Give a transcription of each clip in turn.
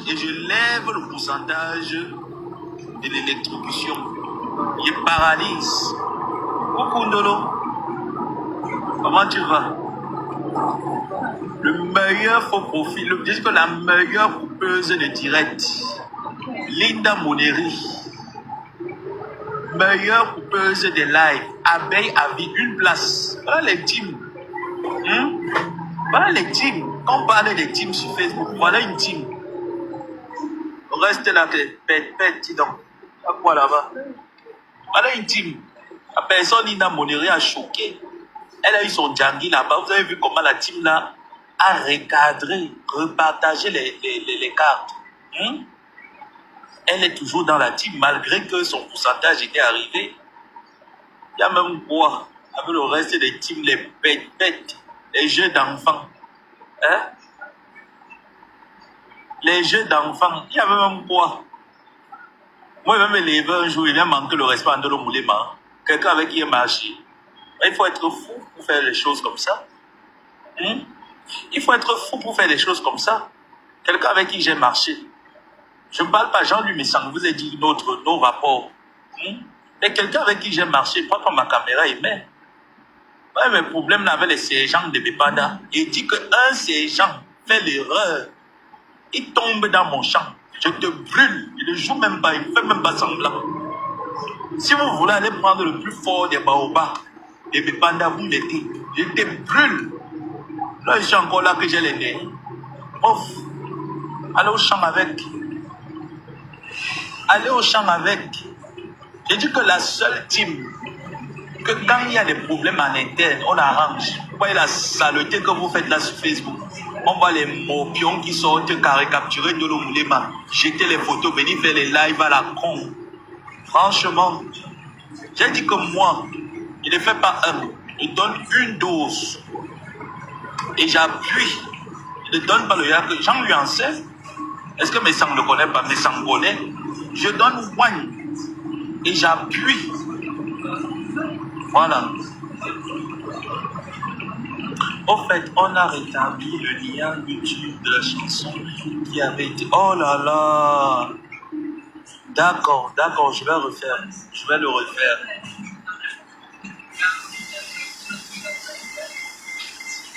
et je lève le pourcentage de l'électrocution. Je paralyse. Coucou Ndolo, comment tu vas? Le meilleur faux profil, je dis que la meilleure coupeuse de direct, Linda Moneri, meilleure coupeuse de live, abeille à vie, une place. Voilà les teams. Voilà les teams. Quand on parle des teams sur Facebook, voilà une team. Reste là, pète, dis donc. À quoi là-bas? Voilà une team. La personne Linda Moneri a choqué. Elle a eu son Djangi là-bas. Vous avez vu comment la team là a recadré, repartagé les cartes. Elle est toujours dans la team malgré que son pourcentage était arrivé. Il y a même quoi avec le reste des teams, les pètes, les jeux d'enfants. Les jeux d'enfants, il y avait même quoi? Moi, je vais me lever un jour, il vient manquer le respect de l'Omoulema. Quelqu'un avec qui il marche. Il faut être fou pour faire des choses comme ça. Il faut être fou pour faire des choses comme ça. Quelqu'un avec qui j'ai marché. Je ne parle pas Jean-Louis Messang, vous ai dit nos rapports. Mais quelqu'un avec qui j'ai marché, prends ma caméra et met. Ouais, mes problèmes avec les sergents de Bepanda. Il dit qu'un sergent fait l'erreur. Il tombe dans mon champ. Je te brûle. Il ne joue même pas, il ne fait même pas semblant. Si vous voulez aller prendre le plus fort des baobabs, des Bepanda, vous mettez. Je te brûle. Là, je suis encore là que j'ai les nez. Ouf. Allez au champ avec. Allez au champ avec. J'ai dit que la seule team, que quand il y a des problèmes en interne, on arrange. Vous voyez la saleté que vous faites là sur Facebook. On voit les morpions qui sortent caricaturer de l'Omoulema, jeter les photos, venir faire les lives à la con. Franchement, j'ai dit que moi, il ne fait pas un. Il donne une dose. Et j'appuie. Il ne donne pas le yak. Jean lui en sait. Est-ce que Messang ne connaît pas? Messang connaît. Je donne one. Et j'appuie. Voilà. Au fait, on a rétabli le lien YouTube de la chanson qui avait été... Oh là là! D'accord, je vais refaire. Je vais le refaire.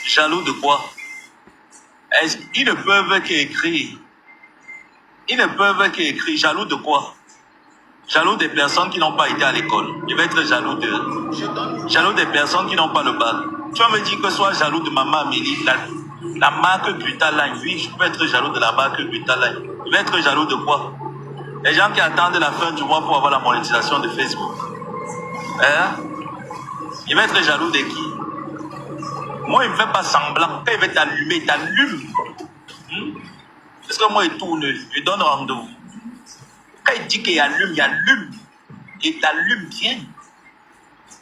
Jaloux de quoi? Ils ne peuvent qu'écrire. Ils ne peuvent qu'écrire. Jaloux de quoi? Jaloux des personnes qui n'ont pas été à l'école. Je vais être jaloux d'eux. Jaloux des personnes qui n'ont pas le bac. Tu vas me dire que sois jaloux de maman Amélie, la marque Brutaline. Oui, je peux être jaloux de la marque Brutaline. Je vais être jaloux de quoi? Les gens qui attendent la fin du mois pour avoir la monétisation de Facebook. Je vais être jaloux de qui? Moi, il ne me fait pas semblant. Quand il va t'allumer, il t'allume. Parce que moi, il tourne, je donne rendez-vous. Quand il dit qu'il allume, il allume. Il t'allume bien.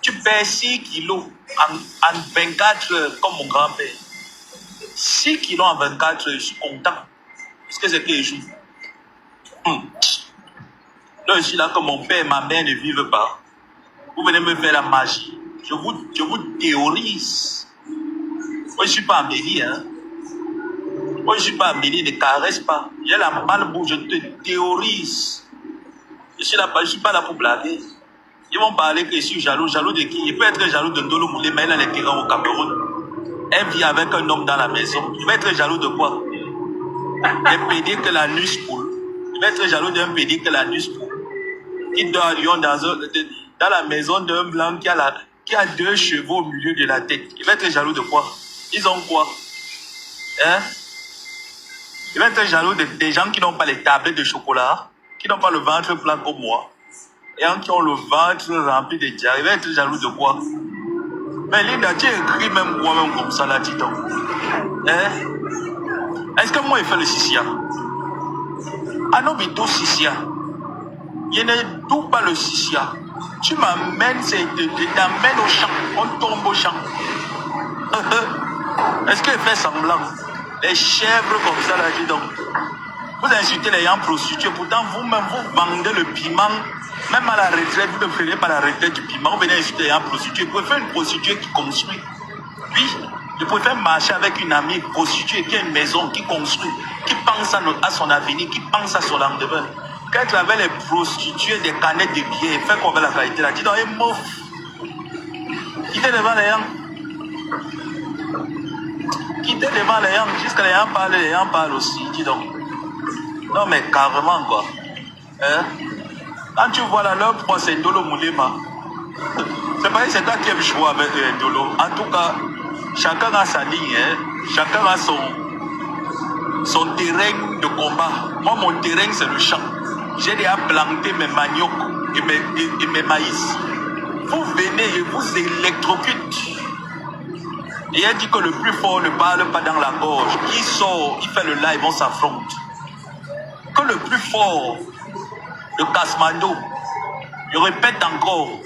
Tu perds 6 kilos en 24 heures, comme mon grand-père. 6 kilos en 24 heures, je suis content. Parce que c'est qu'il joue. Là, je suis là que mon père et ma mère ne vivent pas. Vous venez me faire la magie. Je vous théorise. Moi, je ne suis pas Amélie, hein. Moi, je ne suis pas Amélie, ne caresse pas. J'ai la malbouffe, je te théorise. Je suis pas là pour blaguer. Ils vont parler que je suis jaloux. Jaloux de qui? Il peut être jaloux de Ndolo Moulé, mais il a les terrains au Cameroun. Elle vit avec un homme dans la maison. Il va être jaloux de quoi? Un pédé que la nuit poule. Il va être jaloux d'un pédé que la nuit poule. Il dort à Lyon dans la maison d'un blanc qui a 2 chevaux au milieu de la tête. Il va être jaloux de quoi? Ils ont quoi? Il va être jaloux des gens qui n'ont pas les tablettes de chocolat, qui n'ont pas le ventre plein comme moi, et qui ont le ventre rempli de diarrhée. Il va être jaloux de quoi? Mais Linda, tu écris même moi-même comme ça là, dis donc. Est-ce que moi, il fait le sissia? Ah non, mais tout sissia. Je ne doute pas le sissia. Tu m'amènes, t'amènes au champ. On tombe au champ. Est-ce qu'il fait semblant? Les chèvres comme ça là, dis donc. Vous insultez les gens prostitués, pourtant vous-même vous vendez le piment. Même à la retraite, vous ne prenez pas la retraite du piment. Vous venez insulter les gens prostitués. Vous pouvez faire une prostituée qui construit. Oui. Je préfère marcher avec une amie prostituée qui a une maison, qui construit, qui pense à son avenir, qui pense à son lendemain. Qu'être avec les prostituées des canettes de billets, fait qu'on veut la qualité là. Dis donc, il mouf. Quittez devant les gens. Quittez devant les gens. Jusqu'à les gens parlent aussi. Dis donc. Non, mais carrément, quoi. Hein? Quand tu vois là, leur proie, c'est Ndolo Moulema. C'est pareil, c'est toi qui aimes jouer avec Ndolo. En tout cas, chacun a sa ligne, hein? Chacun a son terrain de combat. Moi, mon terrain, c'est le champ. J'ai déjà planté mes maniocs et mes maïs. Vous venez et vous électrocute. Et il a dit que le plus fort ne parle pas dans la gorge. Qui sort, il fait le live, on s'affronte. Que le plus fort, le Kasmando, je répète encore,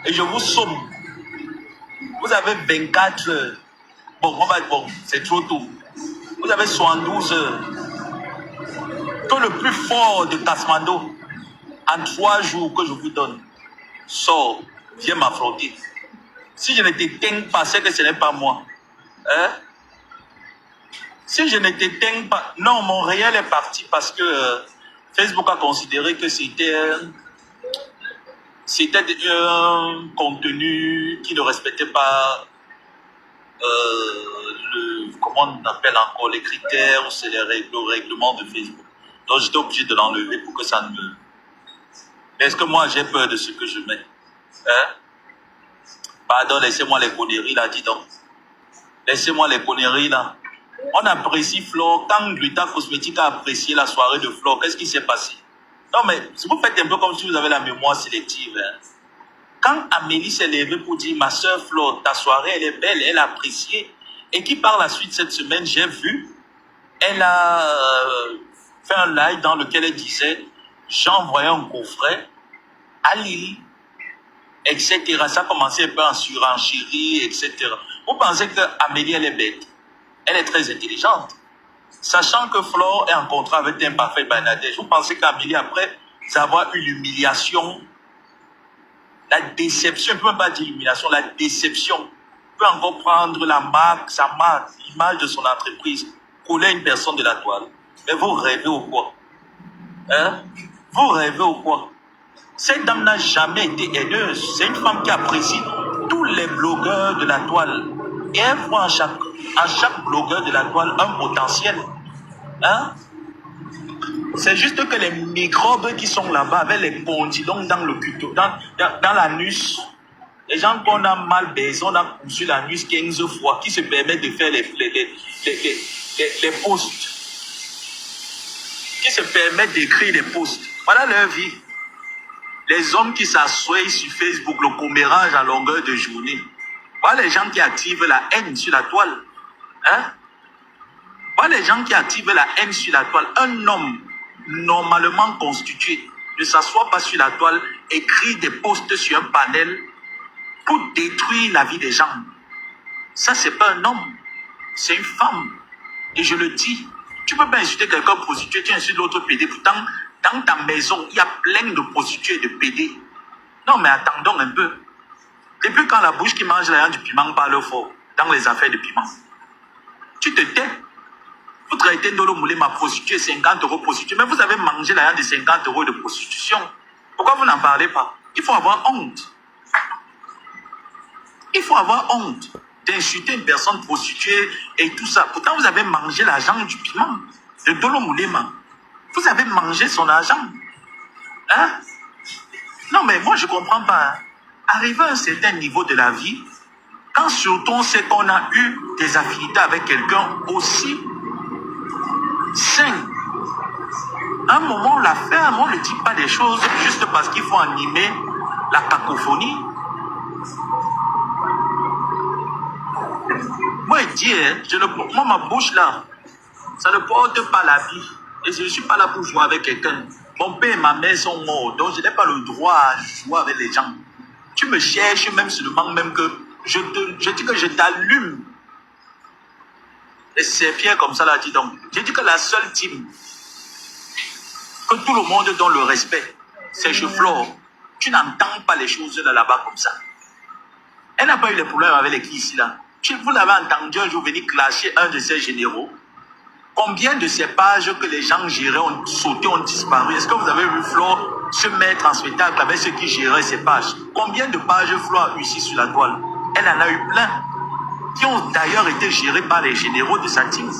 et je vous somme. Vous avez 24 heures. Bon, c'est trop tôt. Vous avez 72 heures. Que le plus fort de Kasmando, en 3 jours que je vous donne, sort, viens m'affronter. Si je ne t'éteins pas, c'est que ce n'est pas moi. Hein? Si je ne t'éteins pas... Non, mon réel est parti parce que Facebook a considéré que c'était un contenu qui ne respectait pas comment on appelle encore les critères, c'est le règlement de Facebook. Donc j'étais obligé de l'enlever pour que ça ne me... Est-ce que moi j'ai peur de ce que je mets? Hein? Pardon, laissez-moi les conneries là, dis donc. Laissez-moi les conneries là. On apprécie Flore. Quand Gluta Cosmétique a apprécié la soirée de Flore, qu'est-ce qui s'est passé? Non mais vous faites un peu comme si vous avez la mémoire sélective. Hein? Quand Amélie s'est levée pour dire, ma soeur Flore, ta soirée elle est belle, elle a apprécié, et qui par la suite cette semaine, j'ai vu, elle a fait un live dans lequel elle disait, j'ai envoyé un coffret à Lille, etc. Ça a commencé un peu en surenchérie, etc. Vous pensez que Amélie, elle est bête? Elle est très intelligente. Sachant que Flore est en contrat avec un parfait Bangladesh, vous pensez qu'Amélie, après avoir eu l'humiliation, la déception, on ne peut même pas dire l'humiliation, la déception, peut encore prendre la marque, sa marque, l'image de son entreprise, coller à une personne de la toile. Mais vous rêvez ou quoi? Hein? Vous rêvez ou quoi? Cette dame n'a jamais été haineuse. C'est une femme qui apprécie tous les blogueurs de la toile. Et elle voit en chaque blogueur de la toile un potentiel. Hein? C'est juste que les microbes qui sont là-bas, avec les pondilons dans le cuteau, dans l'anus, les gens qu'on a mal baisé, on a cousu l'anus 15 fois, qui se permettent de faire les posts, qui se permettent d'écrire les posts. Voilà leur vie. Les hommes qui s'assoient sur Facebook, le commérage à longueur de journée. Voilà les gens qui activent la haine sur la toile. Hein? Voilà les gens qui activent la haine sur la toile. Un homme normalement constitué ne s'assoit pas sur la toile, écrit des posts sur un panel pour détruire la vie des gens. Ça, c'est pas un homme, c'est une femme. Et je le dis, tu peux pas insulter quelqu'un prostitué, tu insultes l'autre pédé. Pourtant, dans ta maison, il y a plein de prostituées et de pédés. Non, mais attendons un peu. Depuis quand la bouche qui mange la viande du piment parle fort dans les affaires de piment? Tu te tais. Vous traitez Ndolo Moulema prostituée, 50 € prostituée, mais vous avez mangé la viande de 50 € de prostitution. Pourquoi vous n'en parlez pas? Il faut avoir honte. Il faut avoir honte d'insulter une personne prostituée et tout ça. Pourtant, vous avez mangé l'argent du piment de Ndolo Moulema. Vous avez mangé son argent. Hein? Non, mais moi, je ne comprends pas. Hein? Arrivé à un certain niveau de la vie, quand surtout on sait qu'on a eu des affinités avec quelqu'un aussi sain, à un moment, on l'a fait, on ne dit pas des choses juste parce qu'il faut animer la cacophonie. Moi, je dis, moi, ma bouche là, ça ne porte pas la vie. Et je ne suis pas là pour jouer avec quelqu'un. Mon père et ma mère sont morts, donc je n'ai pas le droit à jouer avec les gens. Tu me cherches même seulement même que je dis que je t'allume. Et c'est fier comme ça là, dis donc. Je dis que la seule team que tout le monde donne le respect, c'est chez Flore. Tu n'entends pas les choses là-bas comme ça. Elle n'a pas eu les problèmes avec les qui ici là. Vous l'avez entendu un jour venir clasher un de ces généraux. Combien de ces pages que les gens géraient ont sauté, ont disparu? Est-ce que vous avez vu Flo se mettre en spectacle avec ceux qui géraient ces pages? Combien de pages Flo a eu ici sur la toile? Elle en a eu plein, qui ont d'ailleurs été gérés par les généraux de sa team.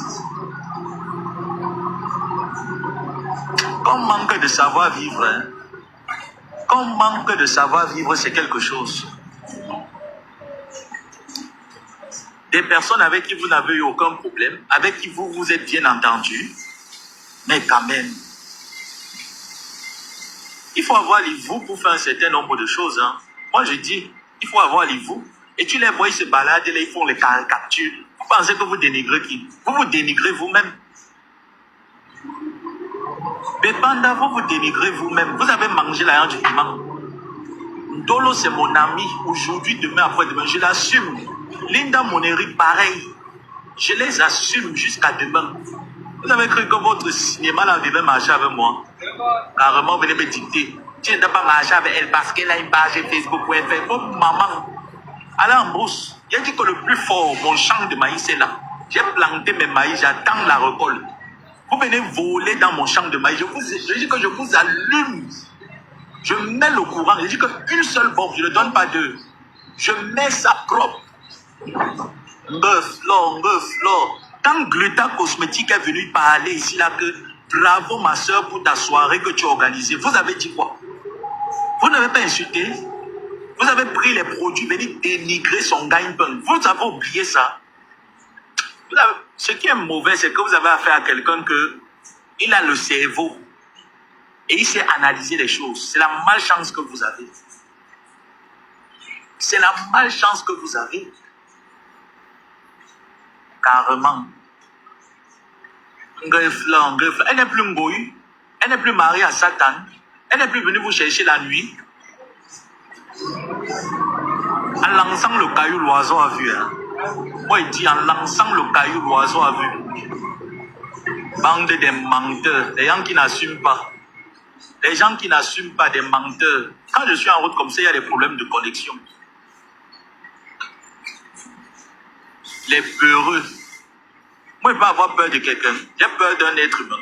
Qu'on manque de savoir-vivre, hein? Qu'on manque de savoir-vivre, c'est quelque chose. Des personnes avec qui vous n'avez eu aucun problème, avec qui vous vous êtes bien entendu, mais quand même, il faut avoir les vous pour faire un certain nombre de choses. Hein. Moi, je dis, il faut avoir les vous. Et tu les vois, ils se baladent, là, ils font les caricatures. Vous pensez que vous dénigrez qui? Vous vous dénigrez vous-même. Mais pendant vous vous dénigrez vous-même. Vous avez mangé la viande du piment. Dolo, c'est mon ami. Aujourd'hui, demain, après-demain, je l'assume. Linda Moneri, pareil. Je les assume jusqu'à demain. Vous avez cru que votre cinéma là devait marcher avec moi? Carrément, venez me dicter. Tu ne dois pas marcher avec elle parce qu'elle a une page Facebook où elle fait. Oh, maman, allez en brousse. Il a dit que le plus fort, mon champ de maïs est là. J'ai planté mes maïs, j'attends la récolte. Vous venez voler dans mon champ de maïs. Je dis que je vous allume. Je mets le courant. Je dis qu'une seule bombe, je ne donne pas deux. Je mets ça propre. Meuf, Flore. Quand Gluta Cosmétique est venu parler ici, là, que bravo ma soeur pour ta soirée que tu as organisée, vous avez dit quoi? Vous n'avez pas insulté? Vous avez pris les produits, venu dénigrer son gagne-pain. Vous avez oublié ça. Ce qui est mauvais, c'est que vous avez affaire à quelqu'un il a le cerveau et il sait analyser les choses. C'est la malchance que vous avez. C'est la malchance que vous avez. Carrément. Elle n'est plus Ngoï. Elle n'est plus mariée à Satan. Elle n'est plus venue vous chercher la nuit. En lançant le caillou, l'oiseau a vu. Hein. Moi, il dit en lançant le caillou, l'oiseau a vu. Bande de menteurs. Les gens qui n'assument pas. Les gens qui n'assument pas, des menteurs. Quand je suis en route comme ça, il y a des problèmes de connexion. Les peureux. Moi, je ne peux pas avoir peur de quelqu'un. J'ai peur d'un être humain.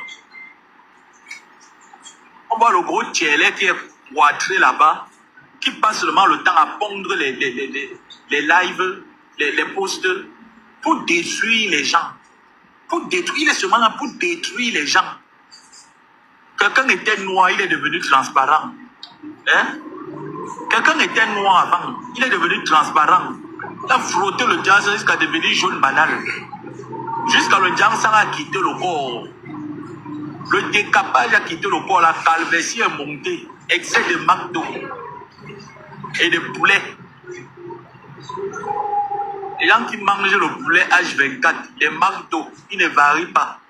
On voit le gros tiellet qui est poitré là-bas, qui passe seulement le temps à pondre les lives, les posts, pour détruire les gens. Il est seulement là pour détruire les gens. Quelqu'un était noir, il est devenu transparent. Hein? Quelqu'un était noir avant, il est devenu transparent. Il a frotté le diable jusqu'à devenir jaune banal. Jusqu'à le diable, ça a quitté le corps. Le décapage a quitté le corps, la calvétie est montée. Excès de McDo et de poulet. Les gens qui mangent le poulet H24, les McDo, ils ne varient pas.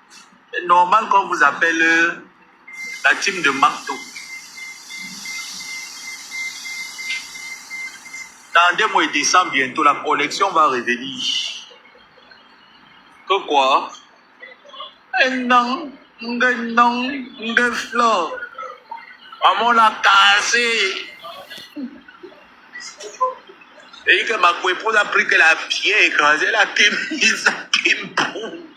C'est normal qu'on vous appelle la team de McDo. Dans 2 mois et décembre, bientôt, la collection va revenir. Que quoi? Non, Flore. Maman l'a cassé. Et que ma épouse a pris que la pierre écrasée, la mise à Kimpou.